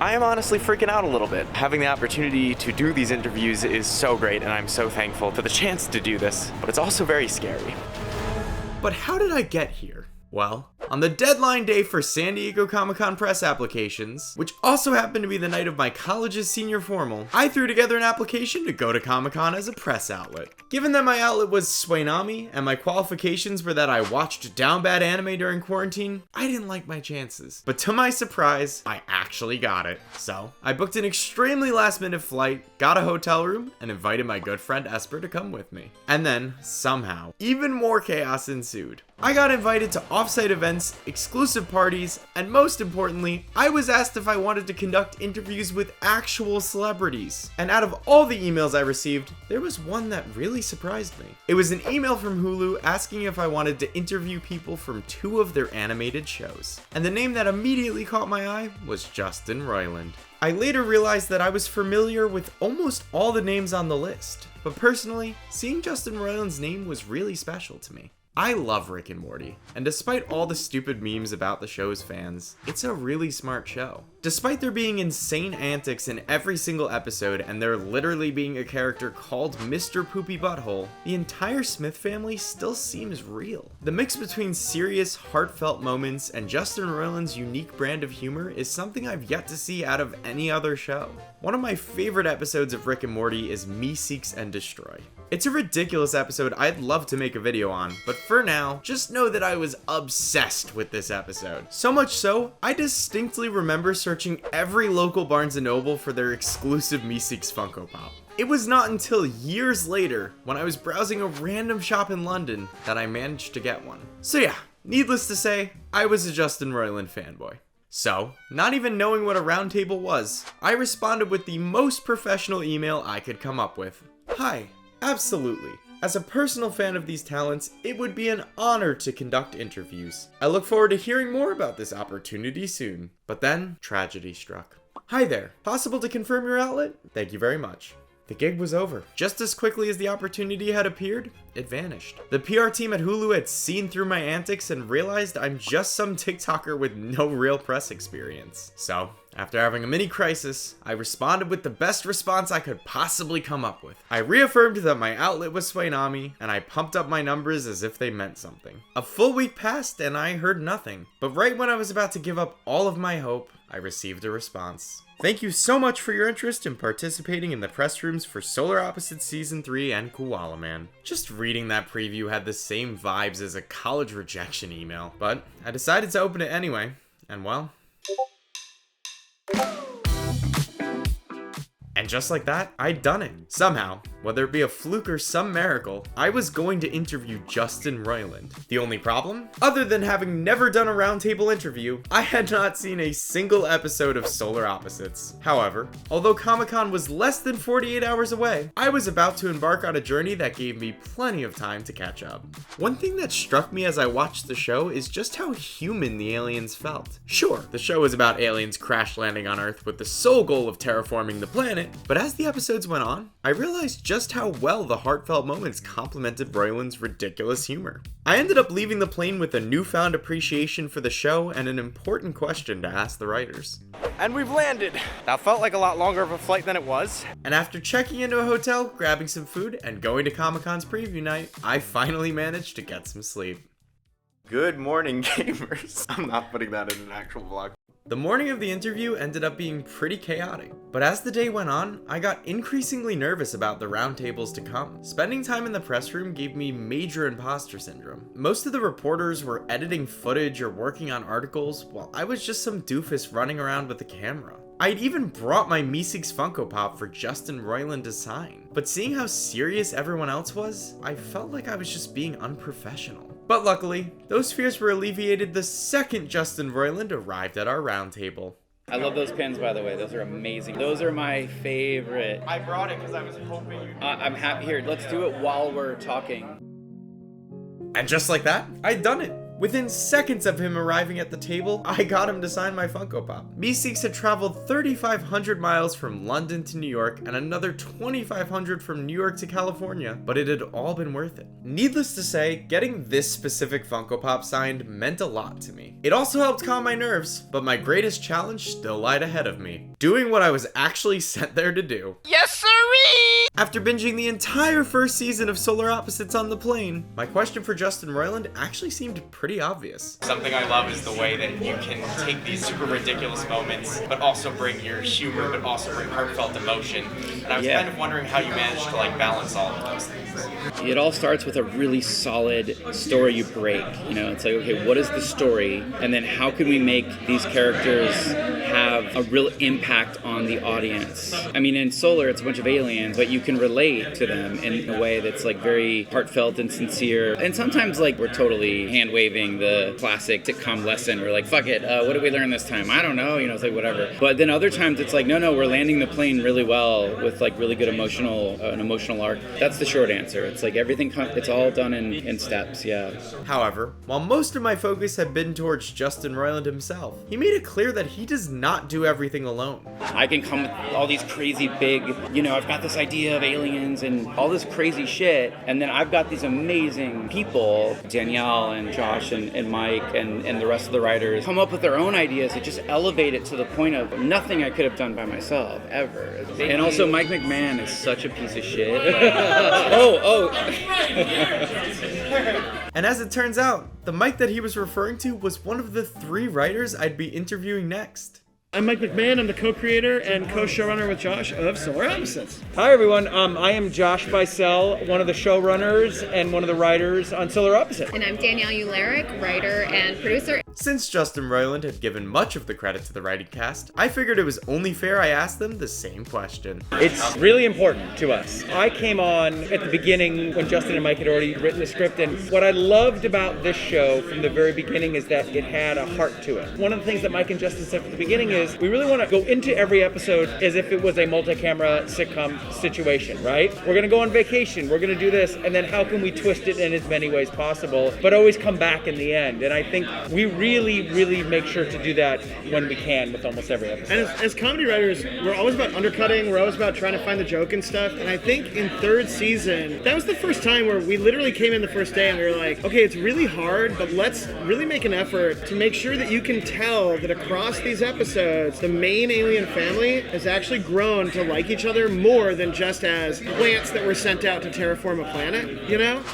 I am honestly freaking out a little bit. Having the opportunity to do these interviews is so great, and I'm so thankful for the chance to do this, but it's also very scary. But how did I get here? Well, on the deadline day for San Diego Comic-Con press applications, which also happened to be the night of my college's senior formal, I threw together an application to go to Comic-Con as a press outlet. Given that my outlet was Swainami, and my qualifications were that I watched down bad anime during quarantine, I didn't like my chances. But to my surprise, I actually got it. So, I booked an extremely last-minute flight, got a hotel room, and invited my good friend Esper to come with me. And then, somehow, even more chaos ensued. I got invited to off-site events, exclusive parties, and most importantly, I was asked if I wanted to conduct interviews with actual celebrities. And out of all the emails I received, there was one that really surprised me. It was an email from Hulu asking if I wanted to interview people from 2 of their animated shows. And the name that immediately caught my eye was Justin Roiland. I later realized that I was familiar with almost all the names on the list, but personally, seeing Justin Roiland's name was really special to me. I love Rick and Morty, and despite all the stupid memes about the show's fans, it's a really smart show. Despite there being insane antics in every single episode and there literally being a character called Mr. Poopy Butthole, the entire Smith family still seems real. The mix between serious, heartfelt moments and Justin Roiland's unique brand of humor is something I've yet to see out of any other show. One of my favorite episodes of Rick and Morty is Me Seeks and Destroy. It's a ridiculous episode I'd love to make a video on, but for now, just know that I was obsessed with this episode. So much so, I distinctly remember searching every local Barnes & Noble for their exclusive Meeseeks Funko Pop. It was not until years later, when I was browsing a random shop in London, that I managed to get one. So yeah, needless to say, I was a Justin Roiland fanboy. So, not even knowing what a roundtable was, I responded with the most professional email I could come up with. Hi, absolutely. As a personal fan of these talents, it would be an honor to conduct interviews. I look forward to hearing more about this opportunity soon. But then, tragedy struck. Hi there, possible to confirm your outlet? Thank you very much. The gig was over. Just as quickly as the opportunity had appeared, it vanished. The PR team at Hulu had seen through my antics and realized I'm just some TikToker with no real press experience. So, after having a mini crisis, I responded with the best response I could possibly come up with. I reaffirmed that my outlet was Swainami, and I pumped up my numbers as if they meant something. A full week passed and I heard nothing. But right when I was about to give up all of my hope, I received a response. Thank you so much for your interest in participating in the press rooms for Solar Opposites Season 3 and Koala Man. Just reading that preview had the same vibes as a college rejection email, but I decided to open it anyway, and well... And just like that, I'd done it. Somehow, whether it be a fluke or some miracle, I was going to interview Justin Roiland. The only problem? Other than having never done a roundtable interview, I had not seen a single episode of Solar Opposites. However, although Comic-Con was less than 48 hours away, I was about to embark on a journey that gave me plenty of time to catch up. One thing that struck me as I watched the show is just how human the aliens felt. Sure, the show was about aliens crash landing on Earth with the sole goal of terraforming the planet, but as the episodes went on, I realized just how well the heartfelt moments complemented Roiland's ridiculous humor. I ended up leaving the plane with a newfound appreciation for the show and an important question to ask the writers. And we've landed. That felt like a lot longer of a flight than it was. And after checking into a hotel, grabbing some food, and going to Comic-Con's preview night, I finally managed to get some sleep. Good morning, gamers. I'm not putting that in an actual vlog. The morning of the interview ended up being pretty chaotic, but as the day went on, I got increasingly nervous about the roundtables to come. Spending time in the press room gave me major imposter syndrome. Most of the reporters were editing footage or working on articles, while I was just some doofus running around with the camera. I'd even brought my Meeseeks Funko Pop for Justin Roiland to sign, but seeing how serious everyone else was, I felt like I was just being unprofessional. But luckily, those fears were alleviated the second Justin Roiland arrived at our roundtable. I love those pins, by the way. Those are amazing. Those are my favorite. I brought it because I was hoping you... I'm happy. Here, let's do it while we're talking. And just like that, I'd done it. Within seconds of him arriving at the table, I got him to sign my Funko Pop. Meeseeks had traveled 3,500 miles from London to New York and another 2,500 from New York to California, but it had all been worth it. Needless to say, getting this specific Funko Pop signed meant a lot to me. It also helped calm my nerves, but my greatest challenge still lied ahead of me. Doing what I was actually sent there to do. Yes, sirree! After binging the entire first season of Solar Opposites on the plane, my question for Justin Roiland actually seemed pretty obvious. Something I love is the way that you can take these super ridiculous moments, but also bring your humor, but also bring heartfelt emotion. And I was kind of wondering how you managed to balance all of those things. It all starts with a really solid story you break. It's like, okay, what is the story? And then how can we make these characters have a real impact on the audience? I mean, in Solar, it's a bunch of aliens, but you can relate to them in a way that's very heartfelt and sincere. And sometimes we're totally hand-waving the classic sitcom lesson. We're like, fuck it, what did we learn this time? I don't know, it's whatever. But then other times it's no, we're landing the plane really well with really good an emotional arc. That's the short answer. It's everything, it's all done in steps, yeah. However, while most of my focus had been towards Justin Roiland himself, he made it clear that he does not do everything alone. I can come with all these crazy big, I've got this idea of aliens and all this crazy shit, and then I've got these amazing people, Danielle and Josh and Mike and the rest of the writers, come up with their own ideas that just elevate it to the point of nothing I could have done by myself, ever. And also Mike McMahan is such a piece of shit. And as it turns out, the Mike that he was referring to was one of the 3 writers I'd be interviewing next. I'm Mike McMahan. I'm the co-creator and co-showrunner with Josh of Solar Opposites. Hi everyone, I am Josh Bycel, one of the showrunners and one of the writers on Solar Opposites. And I'm Danielle Uhlarik, writer and producer. Since Justin Roiland had given much of the credit to the writing cast, I figured it was only fair I asked them the same question. It's really important to us. I came on at the beginning when Justin and Mike had already written the script, and what I loved about this show from the very beginning is that it had a heart to it. One of the things that Mike and Justin said from the beginning is we really want to go into every episode as if it was a multi-camera sitcom situation, right? We're going to go on vacation, we're going to do this, and then how can we twist it in as many ways possible, but always come back in the end. And I think we really make sure to do that when we can with almost every episode. And as comedy writers, we're always about undercutting, we're always about trying to find the joke and stuff, and I think in 3rd season, that was the first time where we literally came in the first day and we were like, okay, it's really hard, but let's really make an effort to make sure that you can tell that across these episodes, the main alien family has actually grown to like each other more than just as plants that were sent out to terraform a planet,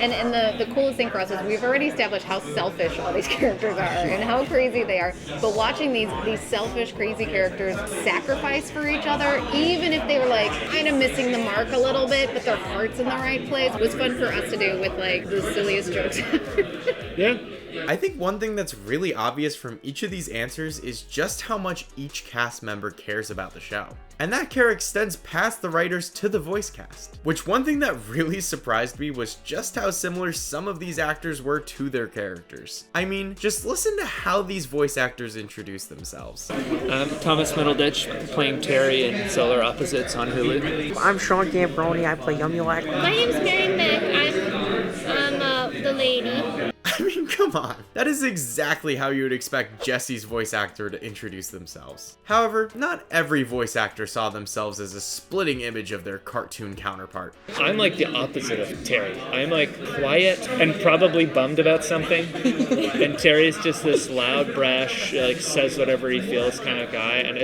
And the coolest thing for us is we've already established how selfish all these characters are and how crazy they are. But watching these selfish, crazy characters sacrifice for each other, even if they were kind of missing the mark a little bit, but their heart's in the right place, was fun for us to do with the silliest jokes. Yeah. I think one thing that's really obvious from each of these answers is just how much each cast member cares about the show. And that care extends past the writers to the voice cast. Which one thing that really surprised me was just how similar some of these actors were to their characters. I mean, just listen to how these voice actors introduce themselves. I'm Thomas Middleditch, playing Terry in Solar Opposites on Hulu. I'm Sean Giambrone, I play Yumyulack. My name's Mack. I'm the lady. I mean, come on. That is exactly how you would expect Jessie's voice actor to introduce themselves. However, not every voice actor saw themselves as a splitting image of their cartoon counterpart. I'm the opposite of Terry. I'm quiet and probably bummed about something. And Terry's just this loud, brash, says whatever he feels kind of guy. And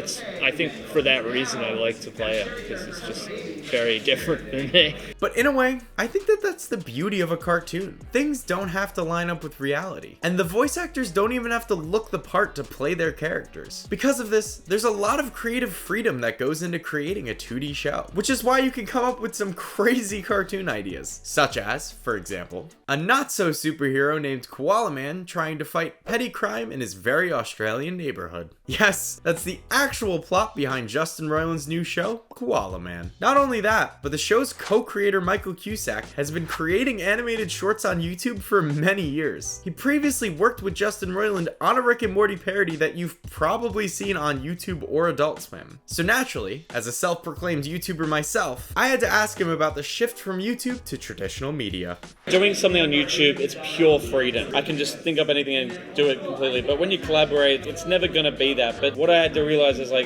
I think for that reason I like to play it, because it's just very different than me. But in a way, I think that's the beauty of a cartoon. Things don't have to line up with reality. And the voice actors don't even have to look the part to play their characters. Because of this, there's a lot of creative freedom that goes into creating a 2D show, which is why you can come up with some crazy cartoon ideas, such as, for example, a not-so superhero named Koala Man trying to fight petty crime in his very Australian neighborhood. Yes, that's the actual plot behind Justin Roiland's new show, Koala Man. Not only that, but the show's co-creator Michael Cusack has been creating animated shorts on YouTube for many years. He He previously worked with Justin Roiland on a Rick and Morty parody that you've probably seen on YouTube or Adult Swim. So naturally, as a self-proclaimed YouTuber myself, I had to ask him about the shift from YouTube to traditional media. Doing something on YouTube, it's pure freedom. I can just think up anything and do it completely. But when you collaborate, it's never going to be that. But what I had to realize is like,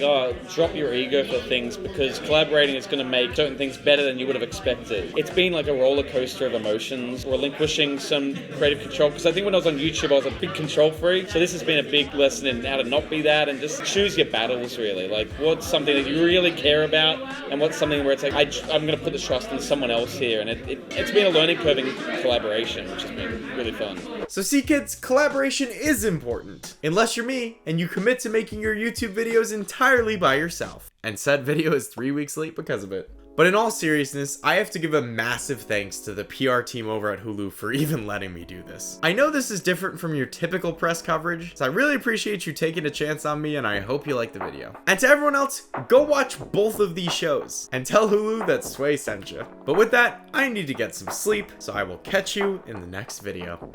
drop your ego for things, because collaborating is going to make certain things better than you would have expected. It's been like a roller coaster of emotions, relinquishing some creative control. Because I think when I was on YouTube, I was a big control freak. So this has been a big lesson in how to not be that and just choose your battles, really. Like, what's something that you really care about, and what's something where it's like, I'm going to put the trust in someone else here. And it's been a learning curve in collaboration, which has been really fun. So see, kids, collaboration is important. Unless you're me and you commit to making your YouTube videos entirely by yourself. And said video is 3 weeks late because of it. But in all seriousness, I have to give a massive thanks to the PR team over at Hulu for even letting me do this. I know this is different from your typical press coverage, so I really appreciate you taking a chance on me, and I hope you like the video. And to everyone else, go watch both of these shows, and tell Hulu that Sway sent you. But with that, I need to get some sleep, so I will catch you in the next video.